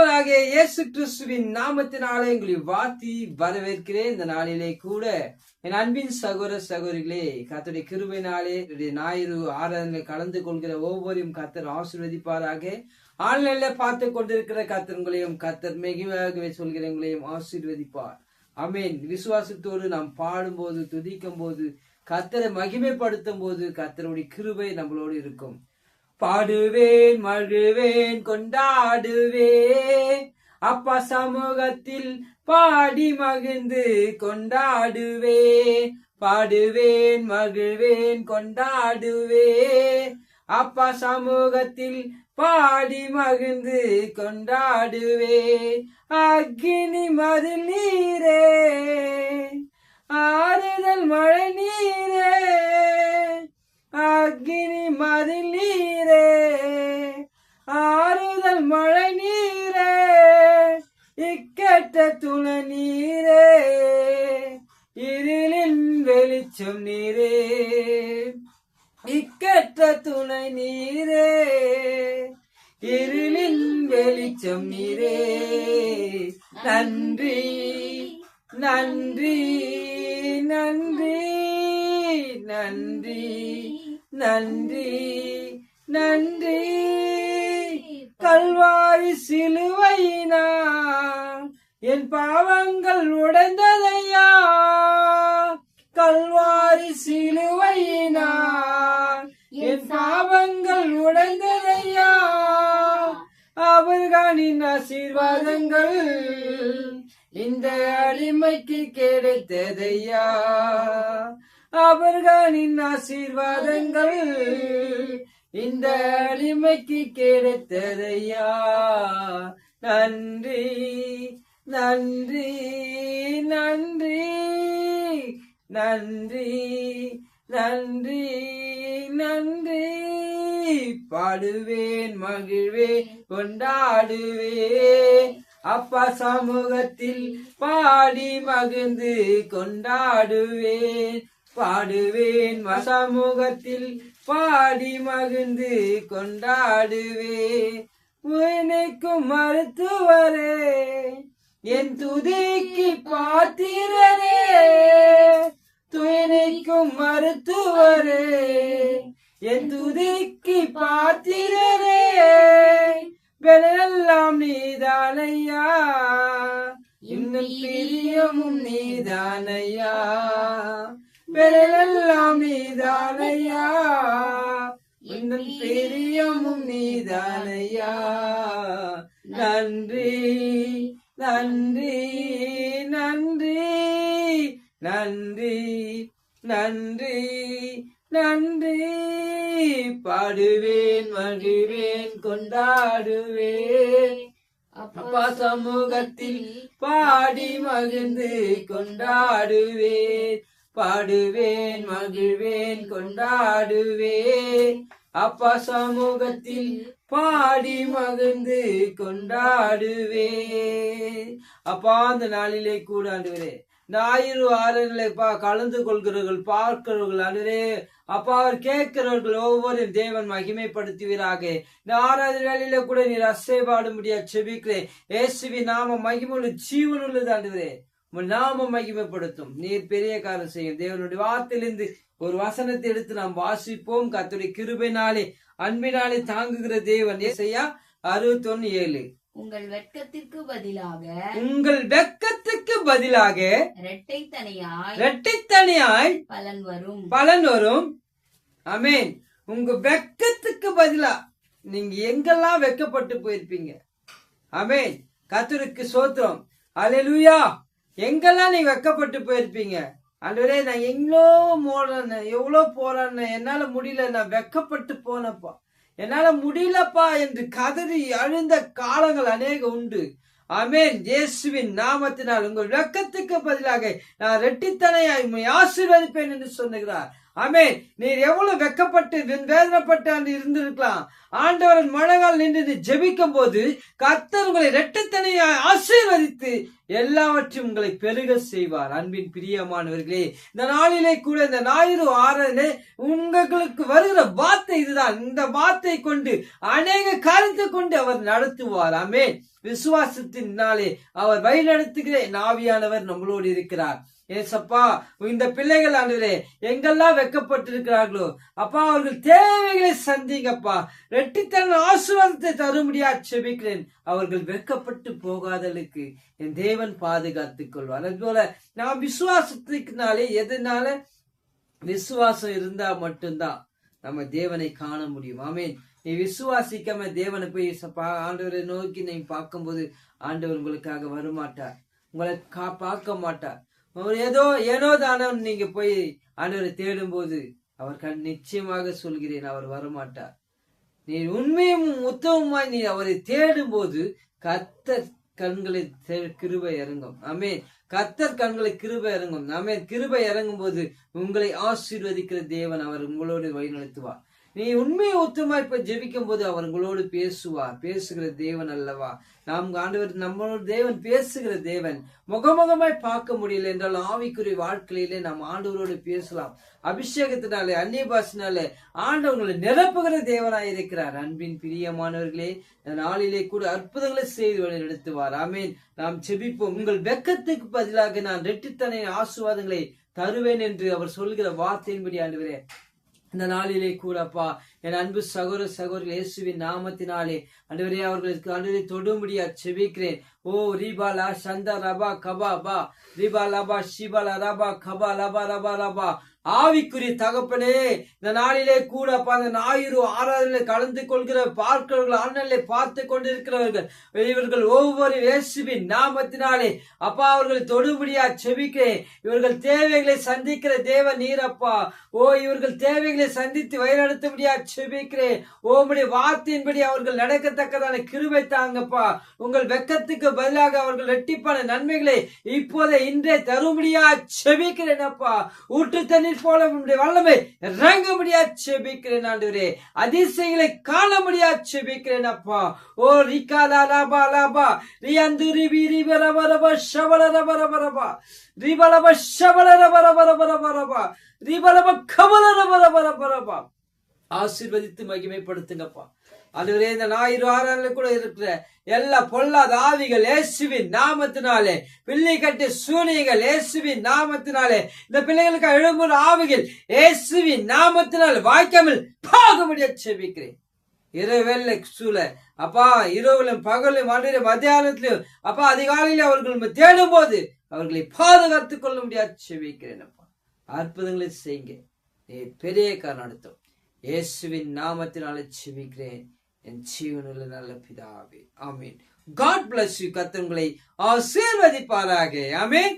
ஆண்டவராகிய இயேசு கிறிஸ்துவின் நாமத்தினாலே உங்களை வாழ்த்தி வரவேற்கிறேன். இந்த நாளிலே கூட என் அன்பின் சகோதர சகோதரிகளே, கர்த்தருடைய கிருபையினாலே ஞாயிறு ஆராதனை கலந்து கொள்கிற ஒவ்வொருவரையும் கர்த்தர் ஆசீர்வதிப்பாராக. ஆன்லைன்ல பார்த்து கொண்டிருக்கிற கர்த்தர்களையும் கர்த்தர் மிகவாகவே சொல்கிறவங்களையும் ஆசீர்வதிப்பார். ஆமென். விசுவாசத்தோடு நாம் பாடும்போது, துதிக்கும் போது, கர்த்தரை மகிமைப்படுத்தும் போது கர்த்தருடைய கிருபை நம்மளோடு இருக்கும். பாடுவேன், மகிழ்வேன், கொண்டாடுவேன், அப்பா சமூகத்தில் பாடி மகிழ்ந்து கொண்டாடுவேன். பாடுவேன், மகிழ்வேன், கொண்டாடுவேன், அப்பா சமூகத்தில் பாடி மகிழ்ந்து கொண்டாடுவேன். அக்கினி மதில் நீரே, ஆறுதல் மழை நீரே, அக்கினி மதில் நீரே, ஆறுதல் மழை நீரே, இக்கட்ட துணை நீரே, இருளின் வெளிச்சம் நீரே, இக்கட்ட துணை நீரே, இருளின் வெளிச்சம் நீரே. நன்றி நன்றி நன்றி நன்றி நன்றி நன்றி. கல்வாரி சிலுவையினால் என் பாவங்கள் உடைந்ததையா, கல்வாரி சிலுவையினால் என் பாவங்கள் உடைந்ததையா, அவர்களின் ஆசீர்வாதங்கள் இந்த அடிமைக்கு கிடைத்ததையா, அவர்களின் ஆசீர்வாதங்கள் இந்த அடிமைக்கு கிடைத்ததையா. நன்றி நன்றி நன்றி நன்றி நன்றி நன்றி. பாடுவேன், மகிழ்வேன், கொண்டாடுவேன், அப்பா சமூகத்தில் பாடி மகிழ்ந்து கொண்டாடுவேன். பாடுவேன், சமூகத்தில் பாடி மகிழ்ந்து கொண்டாடுவேன். உன்னைக்கும் மருத்துவரே, என் துதிக்கு பாத்திரரே, துணைக்கும் மருத்துவரே, என் துதிக்கு பாத்திரரே, பெறெல்லாம் நீதானையா, இன்னும் பிரியமும் நீதானையா, பெறெல்லாம் நீதானையா, இன்னும் பிரியமும் நீதானையா. நன்றி நன்றி நன்றி நன்றி நன்றி நன்றி. பாடுவேன், மகிழ்வேன், கொண்டாடுவேன், அப்பா சமூகத்தில் பாடி மகிழ்ந்து கொண்டாடுவேன். பாடுவேன், மகிழ்வேன், கொண்டாடுவேன், அப்பா சமூகத்தில் பாடி மகிழ்ந்து கொண்டாடுவேன். அப்பா அந்த நாளிலே கூட ஆண்டவரே ஞாயிறு ஆராதனைகளை கலந்து கொள்கிறவர்கள், பார்க்கிறவர்கள் ஆண்டவரே அப்பா அவர் கேட்கிறவர்கள் ஒவ்வொரு தேவன் மகிமைப்படுத்துவீராக. இந்த ஆராதனை வேலையில கூட நீர் அசைபாட முடியாது செபிக்கிறேன். இயேசுவி நாம மகிமுள்ள ஜீவனுள்ளது ஆண்டவரே, நாம மகிமைப்படுத்தும். நீர் பெரிய காரியம் செய்யும். தேவனுடைய வார்த்தையிலிருந்து ஒரு வசனத்தை எடுத்து நாம் வாசிப்போம். கர்த்தருடைய கிருபையினாலே அன்பினாலே தாங்குகிற தேவன். ஏசாயா 61:7. உங்கள் வெட்கத்திற்கு பதிலாக, உங்கள் வெட்கத்துக்கு பதிலாக இரட்டைத்தனையாய் பலன் வரும், பலன் வரும். ஆமென். உங்க வெட்கத்துக்கு பதிலா நீங்க எங்கெல்லாம் வெட்கப்பட்டு போயிருப்பீங்க. ஆமென். கர்த்தருக்கு ஸ்தோத்திரம். அல்லேலூயா. எங்கெல்லாம் நீங்க வெட்கப்பட்டு போயிருப்பீங்க. ஆண்டவரே நான் எவ்வளோ போறேன், என்னால முடியல, நான் வெட்கப்பட்டு போனப்பா, என்னால முடியலப்பா என்று கதறி அழுந்த காலங்கள் அநேக உண்டு. ஆமென். இயேசுவின் நாமத்தினால் உங்கள் வெட்கத்துக்கு பதிலாக நான் இரட்டித்தனையாய் உம்மை ஆசீர்வதிப்பேன் என்று சொன்னார். ஆமென். நீர் எவ்வளவு வெக்கப்பட்டு வேதனைப்பட்டு இருந்திருக்கலாம். ஆண்டவரின் முழங்கால் நின்று ஜெபிக்கும் போது கர்த்தர் உங்களை இரட்டத்தனையாய் ஆசீர்வதித்து எல்லாவற்றையும் உங்களை பெருக செய்வார். அன்பின் பிரியமானவர்களே, இந்த நாளிலே கூட இந்த ஞாயிறு ஆராதனை உங்களுக்கு வருகிற வார்த்தை இதுதான். இந்த வார்த்தை கொண்டு அநேக காரியத்தை கொண்டு அவர் நடத்துவார். ஆமென். விசுவாசத்தினாலே அவர் வழிநடத்துகிற ஆவியானவர் நம்மளோடு இருக்கிறார். ஏசப்பா, இந்த பிள்ளைகள் ஆண்டவரே எங்கெல்லாம் வெக்கப்பட்டிருக்கிறார்களோ அப்பா, அவர்கள் தேவைகளை சந்திங்கப்பா. ரெட்டித்தன ஆசீர்வாதத்தை தரும்படியா செபிக்கிறேன். அவர்கள் வெக்கப்பட்டு போகாதளுக்கு என் தேவன் பாதுகாத்துக் கொள்வார். அதுபோல நாம் விசுவாசத்தினாலே, எதனால விசுவாசம் இருந்தா மட்டும்தான் நம்ம தேவனை காண முடியும். ஆமென். நீ விசுவாசிக்காம தேவனை போய் ஆண்டவரை நோக்கி நீ பார்க்கும்போது ஆண்டவர் உங்களுக்காக வரமாட்டார், உங்களை பார்க்க மாட்டார். ஏனோ தானோ நீங்க போய் ஆண்டவரை தேடும் போது அவர் நிச்சயமாக சொல்கிறேன், அவர் வரமாட்டார். நீ உண்மையும் உத்தமமாய் நீ அவரை தேடும் போது கர்த்தர் கண்களை கிருபை இறங்கும். ஆமென். கர்த்தர் கண்களை கிருபை இறங்கும். ஆமென். கிருபை இறங்கும் போது உங்களை ஆசீர்வதிக்கிற தேவன் அவர் உங்களோடு வழிநடத்துவார். நீ உண்மையை உத்தமாய் இப்ப ஜெபிக்கும் போது அவர் உங்களோடு பேசுவார். பேசுகிற தேவன் அல்லவா நாம் ஆண்டவர். நம்மளோட தேவன் பேசுகிற தேவன். முகமுகமாய் பார்க்க முடியல என்றால் ஆவிக்குரிய வாழ்க்கையிலே நாம் ஆண்டவரோடு பேசலாம். அபிஷேகத்தினாலே, அந்நிய பாஷையினாலே ஆண்டவர்களை நிரப்புகிற தேவனாய் இருக்கிறார். அன்பின் பிரியமானவர்களே, இந்த நாளிலே கூட அற்புதங்களை செய்து நடத்துவார். ஆமீன். நாம் செபிப்போம். உங்கள் வெக்கத்துக்கு பதிலாக நான் இரட்டித்தனை ஆசீர்வாதங்களை தருவேன் என்று அவர் சொல்கிற வார்த்தையின்படி ஆண்டவரே, இந்த நாளிலே கூடப்பா என் அன்பு சகோதர சகோதரர்கள் இயேசுவின் நாமத்தினாலே ஆண்டவரே அவர்களுக்கு ஆண்டவரை தொடும்படியா செபிக்கிறேன். ஓ ரீபாலா சந்தா ரபா கபா பா ரீபா லபா ஷிபாலா ரபா கபா லபா ரபா ரபா. ஆவிக்குரிய தகப்பனே, இந்த நாளிலே கூடப்பா அந்த ஞாயிறு ஆராதனையில கலந்து கொள்கிற பார்க்கிறவர்கள், ஆன்லைன்ல பார்த்து கொண்டிருக்கிறவர்கள், இவர்கள் ஒவ்வொரு இயேசுவின் நாமத்தினாலே அப்பா அவர்களை தொடும்படியா செபிக்கிறேன். இவர்கள் தேவைகளை சந்திக்கிற தேவன் நீரப்பா. ஓ இவர்கள் தேவைகளை சந்தித்து வழிநடத்தும்படியா செபிக்கிறேன். உம்முடைய வார்த்தையின்படி அவர்கள் நடக்கத்தக்கதான கிருபை தாங்கப்பா. உங்கள் வெக்கத்துக்கு பதிலாக அவர்கள் இரட்டிப்பான நன்மைகளை இப்போதே இன்றே தரும்படியா செபிக்கிறேன் அப்பா. ஊற்று தண்ணீர் போல உம்முடைய வல்லமை இறங்க முடியா செபிக்கிறேன் ஆண்டவரே. அதிசயங்களை காண முடியா செபிக்கிறேன் அப்பா. ஓ ரிகாலா லாபா லாபா ரியாந்து ரிபி ரிபரபரப ஷபலரபரபரபா ரிபலப ஷபலரபரபரபரபா ரிபலப கமலரபரபரபரபா. ஆசீர்வதித்து மகிமைப்படுத்துங்கப்பா ஆண்டவரே. இந்த ஞாயிறு ஆராதனையில கூட இருக்கிற எல்லா பொல்லாத ஆவிகள் இயேசுவின் நாமத்தினாலே, பிள்ளை கட்டிய சூனியங்கள் இயேசுவின் நாமத்தினாலே, இந்த பிள்ளைகளுக்கு எழும்புற ஆவிகள் இயேசுவின் நாமத்தினாலே வாய்க்காமல் பாகுபடியா செபிக்கிறேன். இரவேல சூழ அப்பா, இரவுலும் பகலும் ஆண்டவரே மத்தியானத்திலும் அப்பா அதிகாலையில அவர்கள் தேடும் போது அவர்களை பாதுகாத்துக் கொள்ள முடியாது செபிக்கிறேன் அப்பா. அற்புதங்களை செய்யுங்க. பெரிய காரணம் நடத்தும் இயேசுவின் நாமத்தினாலே செபிக்கிறேன் என் ஜீவனுள்ள நல்ல பிதாவே. ஆமீன். God bless you. கர்த்தர் உங்களை ஆசீர்வதிப்பாராக. ஆமீன்.